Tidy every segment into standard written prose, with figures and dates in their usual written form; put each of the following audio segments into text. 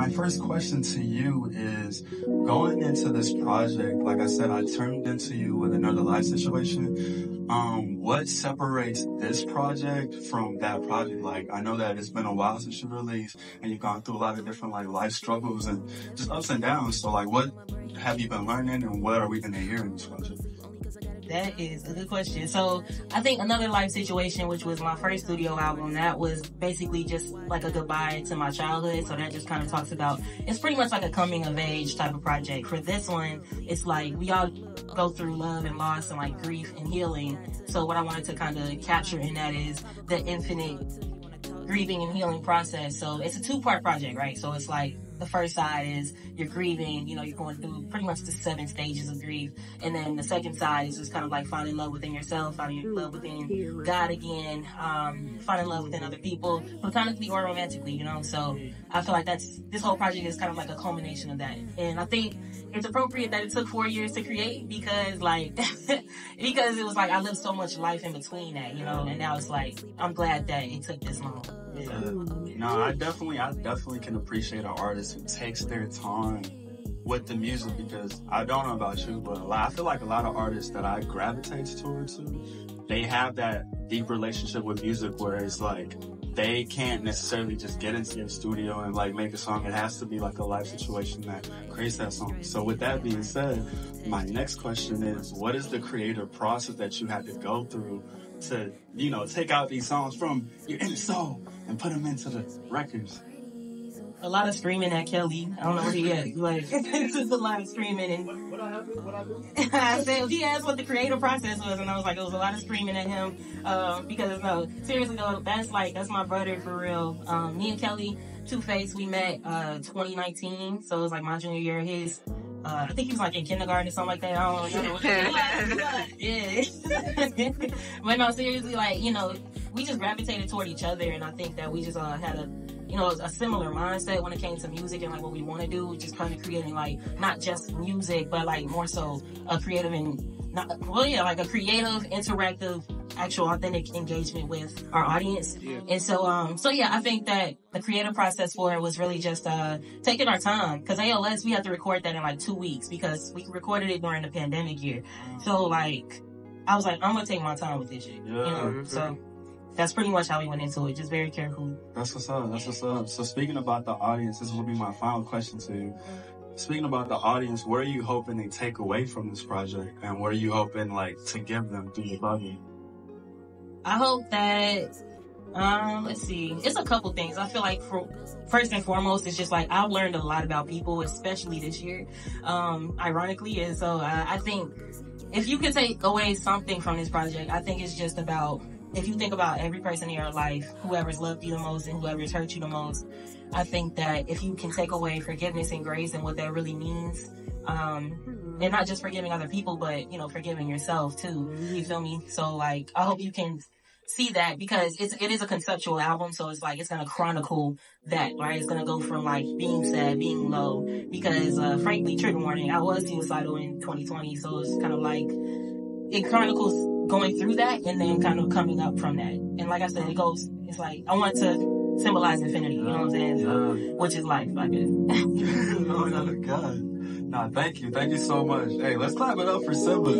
my first question to you is, going into this project, like I said, I turned into you with another life situation. What separates this project from that project? Like, I know that it's been a while since you released, and you've gone through a lot of different like life struggles and just ups and downs. So like, what have you been learning, and what are we going to hear in this project? That is a good question. So I think Another Life Situation, which was my first studio album, that was basically just like a goodbye to my childhood. So that just kind of talks about, it's pretty much like a coming of age type of project. For this one, it's like we all go through love and loss and like grief and healing. So what I wanted to kind of capture in that is the infinite grieving and healing process. So it's a two-part project, right? So it's like, the first side is you're grieving, you know, you're going through pretty much the 7 stages of grief. And then the second side is just kind of like finding love within yourself, finding love within God again, finding love within other people, platonically or romantically, you know. So I feel like this whole project is kind of like a culmination of that. And I think it's appropriate that it took 4 years to create because like, because it was like I lived so much life in between that, you know, and now it's like, I'm glad that it took this long. Yeah. No, I definitely can appreciate an artist who takes their time with the music, because I don't know about you, but I feel like a lot of artists that I gravitate towards, they have that deep relationship with music where it's like they can't necessarily just get into your studio and like make a song. It has to be like a life situation that creates that song. So with that being said, my next question is, what is the creative process that you had to go through to, you know, take out these songs from your inner soul and put them into the records? A lot of screaming at Kelly. I don't know where he at. Like, it's just a lot of screaming. And What happened? I said, he asked what the creative process was, and I was like, it was a lot of screaming at him. Because no, seriously though, that's my brother for real. Me and Kelly, Two-Face, we met 2019, so it was like my junior year. His, I think he was like in kindergarten or something like that. I don't know. Yeah. But no, seriously, like, you know, we just gravitated toward each other, and I think that we just had a similar mindset when it came to music and like what we want to do, just kind of creating like not just music, but like more so a creative and like a creative, interactive, actual authentic engagement with our audience. Yeah. And so yeah, I think that the creative process for it was really just taking our time, because ALS, we had to record that in like 2 weeks because we recorded it during the pandemic year. So like I was like, I'm gonna take my time with this shit. Yeah. You know? So that's pretty much how we went into it, just very carefully. That's what's up. So speaking about the audience, this will be my final question to you. Speaking about the audience, what are you hoping they take away from this project, and what are you hoping like to give them through the project? I hope that, let's see, it's a couple things. I feel like first and foremost, it's just like I've learned a lot about people, especially this year, ironically. And so I think if you could take away something from this project, I think it's just about, if you think about every person in your life, whoever's loved you the most and whoever's hurt you the most, I think that if you can take away forgiveness and grace and what that really means, and not just forgiving other people, but, you know, forgiving yourself too. You feel me? So like, I hope you can see that, because it is a conceptual album. So it's like, it's going to chronicle that, right? It's going to go from like being sad, being low, because, frankly, trigger warning, I was suicidal in 2020. So it's kind of like, it chronicles going through that and then kind of coming up from that. And like I said, it's like, I want to symbolize infinity, you know what I'm saying? So, which is life, I guess. Oh, God. Nah, thank you so much. Hey, let's clap it up for Simba.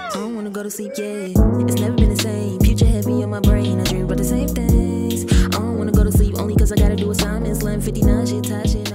I don't wanna go to sleep yet. It's never been the same. Future heavy on my brain. I dream about the same things. I don't wanna go to sleep only cause I gotta do assignments. 11:59 shit, tie shit.